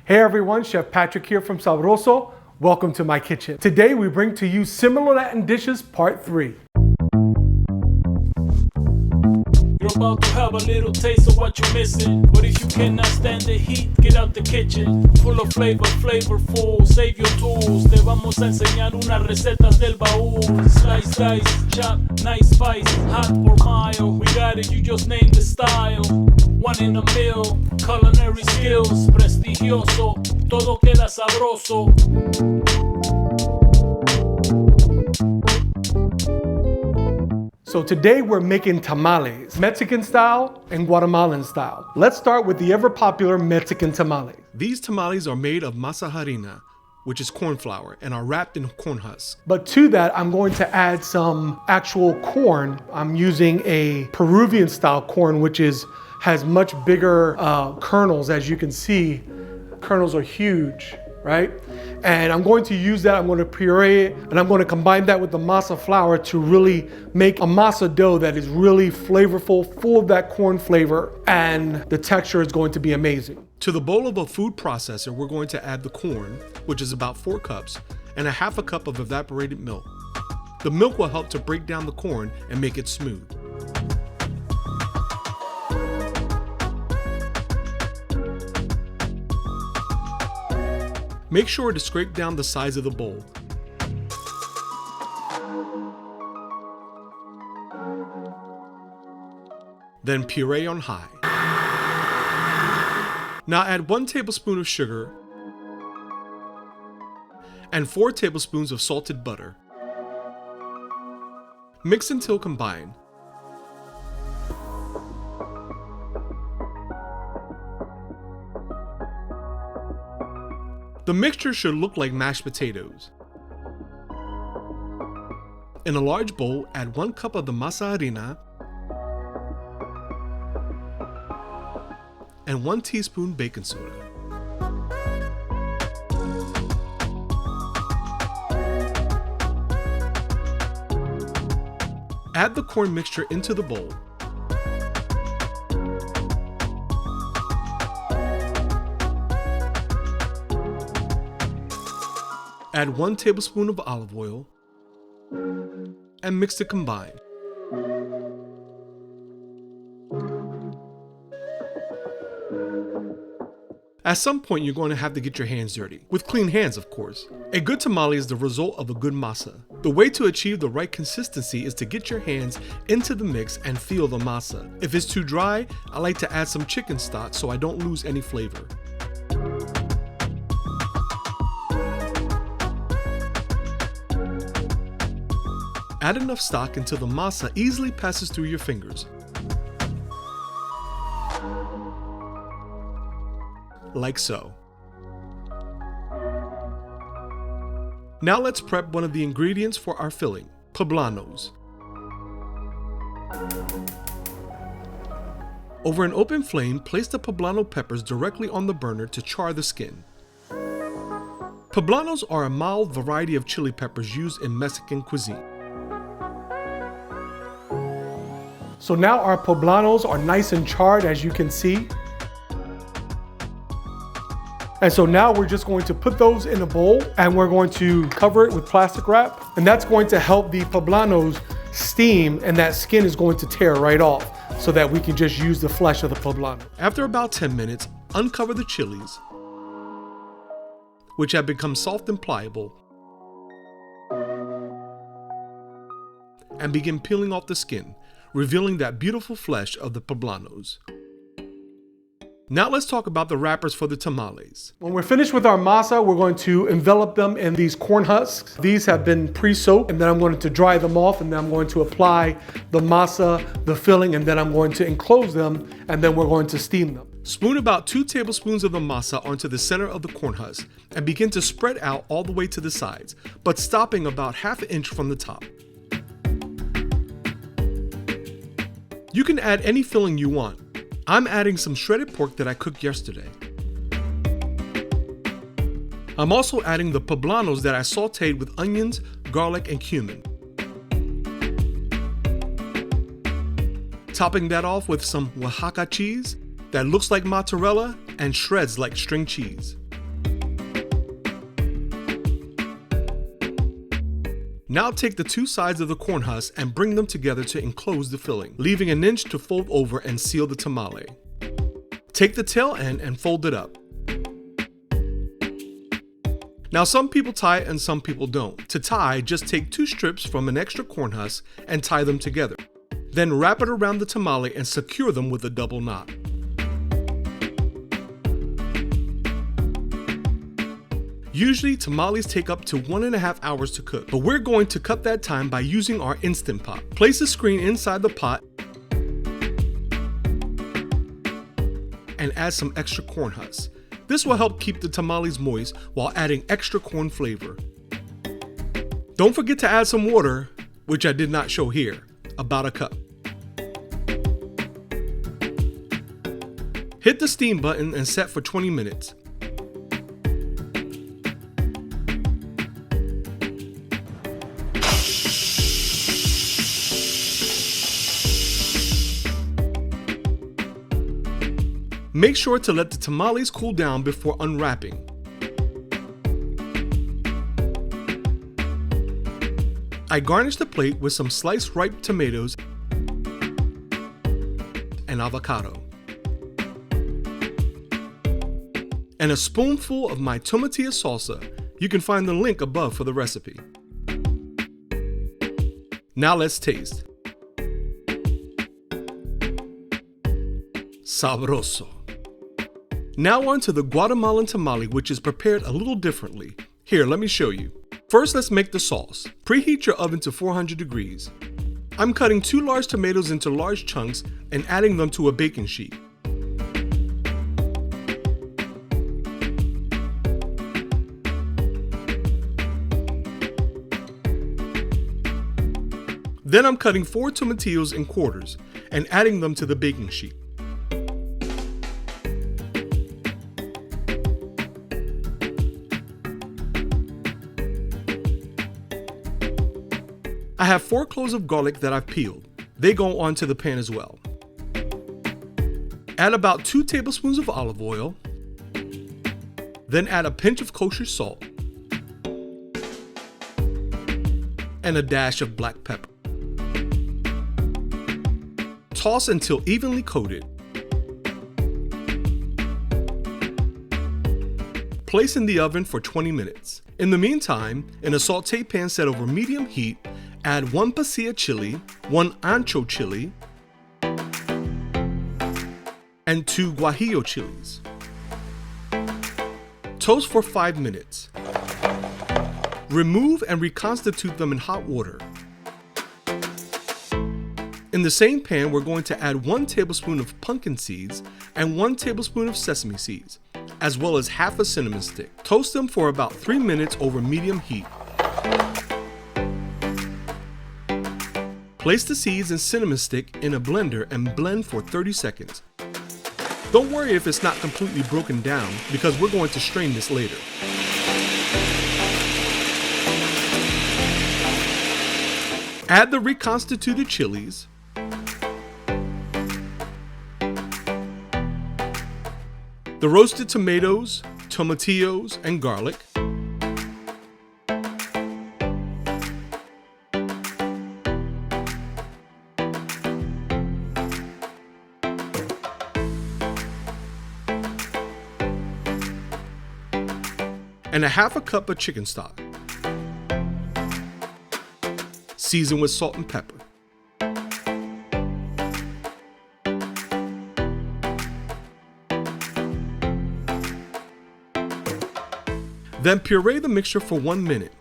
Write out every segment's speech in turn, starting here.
Hey everyone, Chef Patrick here from Sabroso. Welcome to my kitchen. Today we bring to you Similar Latin Dishes Part 3. You're about to have a little taste of what you're missing. But if you cannot stand the heat, get out the kitchen. Full of flavor, flavorful, save your tools. Te vamos a enseñar unas recetas del baúl. Slice, dice, chop, nice spice, hot or mild. We got it, you just name the style. One in a mill, culinary skills, prestigioso. Todo queda sabroso. So today we're making tamales, Mexican style and Guatemalan style. Let's start with the ever popular Mexican tamales. These tamales are made of masa harina, which is corn flour, and are wrapped in corn husks. But to that, I'm going to add some actual corn. I'm using a Peruvian style corn, which has much bigger kernels. As you can see, kernels are huge, right? And I'm going to use that, I'm going to puree it, and I'm going to combine that with the masa flour to really make a masa dough that is really flavorful, full of that corn flavor, and the texture is going to be amazing. To the bowl of a food processor, we're going to add the corn, which is about 4 cups, and a half a cup of evaporated milk. The milk will help to break down the corn and make it smooth. Make sure to scrape down the sides of the bowl. Then puree on high. Now add 1 tablespoon of sugar and 4 tablespoons of salted butter. Mix until combined. The mixture should look like mashed potatoes. In a large bowl, add 1 cup of the masa harina and 1 teaspoon baking soda. Add the corn mixture into the bowl. Add 1 tablespoon of olive oil and mix to combine. At some point, you're going to have to get your hands dirty. With clean hands, of course. A good tamale is the result of a good masa. The way to achieve the right consistency is to get your hands into the mix and feel the masa. If it's too dry, I like to add some chicken stock so I don't lose any flavor. Add enough stock until the masa easily passes through your fingers. Like so. Now let's prep one of the ingredients for our filling, poblanos. Over an open flame, place the poblano peppers directly on the burner to char the skin. Poblanos are a mild variety of chili peppers used in Mexican cuisine. So now our poblanos are nice and charred, as you can see. And so now we're just going to put those in a bowl and we're going to cover it with plastic wrap. And that's going to help the poblanos steam, and that skin is going to tear right off so that we can just use the flesh of the poblano. After about 10 minutes, uncover the chilies, which have become soft and pliable, and begin peeling off the skin, revealing that beautiful flesh of the poblanos. Now let's talk about the wrappers for the tamales. When we're finished with our masa, we're going to envelop them in these corn husks. These have been pre-soaked, and then I'm going to dry them off, and then I'm going to apply the masa, the filling, and then I'm going to enclose them, and then we're going to steam them. Spoon about 2 tablespoons of the masa onto the center of the corn husk and begin to spread out all the way to the sides, but stopping about ½ inch from the top. You can add any filling you want. I'm adding some shredded pork that I cooked yesterday. I'm also adding the poblanos that I sauteed with onions, garlic, and cumin. Topping that off with some Oaxaca cheese that looks like mozzarella and shreds like string cheese. Now take the two sides of the corn husk and bring them together to enclose the filling, leaving an inch to fold over and seal the tamale. Take the tail end and fold it up. Now some people tie it and some people don't. To tie, just take 2 strips from an extra corn husk and tie them together. Then wrap it around the tamale and secure them with a double knot. Usually tamales take up to 1.5 hours to cook, but we're going to cut that time by using our Instant Pot. Place the screen inside the pot and add some extra corn husks. This will help keep the tamales moist while adding extra corn flavor. Don't forget to add some water, which I did not show here, about a cup. Hit the steam button and set for 20 minutes. Make sure to let the tamales cool down before unwrapping. I garnish the plate with some sliced ripe tomatoes and avocado, and a spoonful of my tomatillo salsa. You can find the link above for the recipe. Now let's taste. Sabroso. Now on to the Guatemalan tamale, which is prepared a little differently. Here, let me show you. First, let's make the sauce. Preheat your oven to 400 degrees. I'm cutting 2 large tomatoes into large chunks and adding them to a baking sheet. Then I'm cutting 4 tomatillos in quarters and adding them to the baking sheet. I have 4 cloves of garlic that I've peeled. They go onto the pan as well. Add about 2 tablespoons of olive oil. Then add a pinch of kosher salt and a dash of black pepper. Toss until evenly coated. Place in the oven for 20 minutes. In the meantime, in a sauté pan set over medium heat, add 1 pasilla chili, 1 ancho chili, and 2 guajillo chilies. Toast for 5 minutes. Remove and reconstitute them in hot water. In the same pan, we're going to add 1 tablespoon of pumpkin seeds and 1 tablespoon of sesame seeds, as well as half a cinnamon stick. Toast them for about 3 minutes over medium heat. Place the seeds and cinnamon stick in a blender and blend for 30 seconds. Don't worry if it's not completely broken down, because we're going to strain this later. Add the reconstituted chilies, the roasted tomatoes, tomatillos, and garlic, and a half a cup of chicken stock. Season with salt and pepper. Then puree the mixture for 1 minute.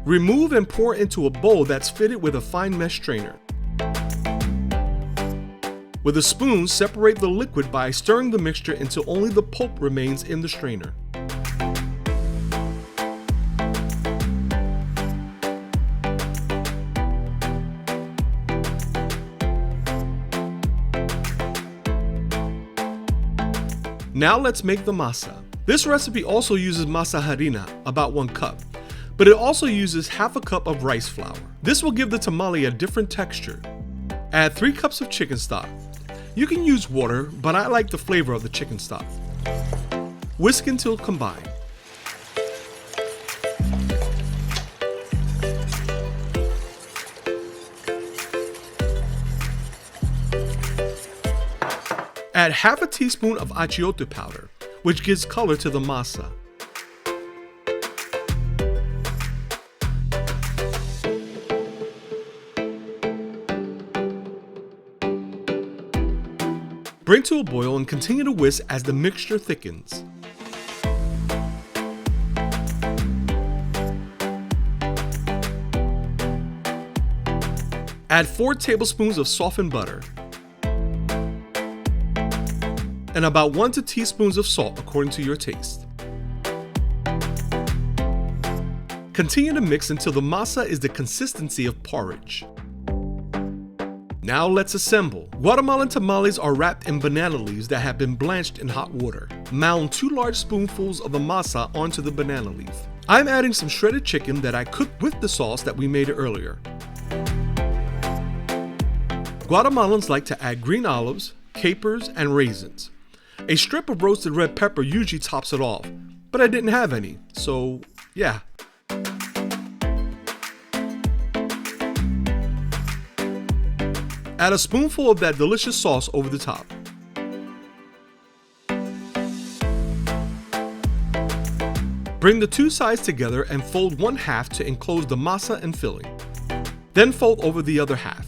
Remove and pour into a bowl that's fitted with a fine mesh strainer. With a spoon, separate the liquid by stirring the mixture until only the pulp remains in the strainer. Now let's make the masa. This recipe also uses masa harina, about 1 cup. but it also uses half a cup of rice flour. This will give the tamale a different texture. Add 3 cups of chicken stock. You can use water, but I like the flavor of the chicken stock. Whisk until combined. Add half a teaspoon of achiote powder, which gives color to the masa. Bring to a boil and continue to whisk as the mixture thickens. Add 4 tablespoons of softened butter and about 1 to 2 teaspoons of salt according to your taste. Continue to mix until the masa is the consistency of porridge. Now let's assemble. Guatemalan tamales are wrapped in banana leaves that have been blanched in hot water. Mound 2 large spoonfuls of the masa onto the banana leaf. I'm adding some shredded chicken that I cooked with the sauce that we made earlier. Guatemalans like to add green olives, capers, and raisins. A strip of roasted red pepper usually tops it off, but I didn't have any, so yeah. Add a spoonful of that delicious sauce over the top. Bring the 2 sides together and fold 1 half to enclose the masa and filling. Then fold over the other half.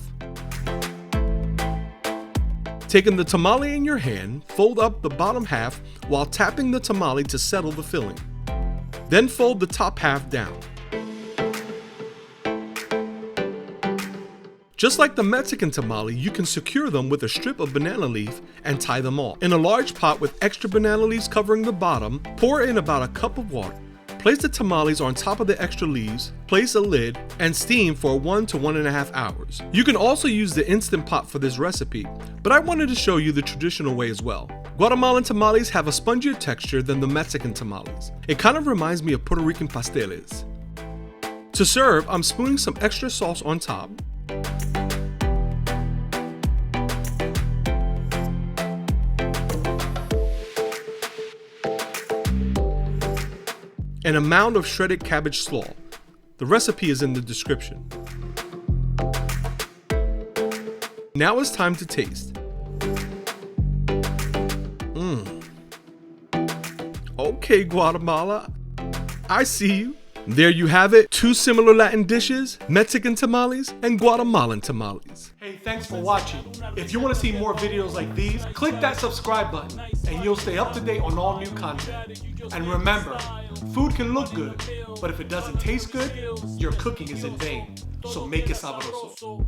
Taking the tamale in your hand, fold up the bottom half while tapping the tamale to settle the filling. Then fold the top half down. Just like the Mexican tamale, you can secure them with a strip of banana leaf and tie them off. In a large pot with extra banana leaves covering the bottom, pour in about a cup of water. Place the tamales on top of the extra leaves, place a lid, and steam for 1 to 1.5 hours. You can also use the Instant Pot for this recipe, but I wanted to show you the traditional way as well. Guatemalan tamales have a spongier texture than the Mexican tamales. It kind of reminds me of Puerto Rican pasteles. To serve, I'm spooning some extra sauce on top. And a mound of shredded cabbage slaw. The recipe is in the description. Now it's time to taste. Okay, Guatemala, I see you. There you have it, 2 similar Latin dishes, Mexican tamales and Guatemalan tamales. Hey, thanks for watching. If you want to see more videos like these, click that subscribe button and you'll stay up to date on all new content. And remember, food can look good, but if it doesn't taste good, your cooking is in vain. So make it sabroso.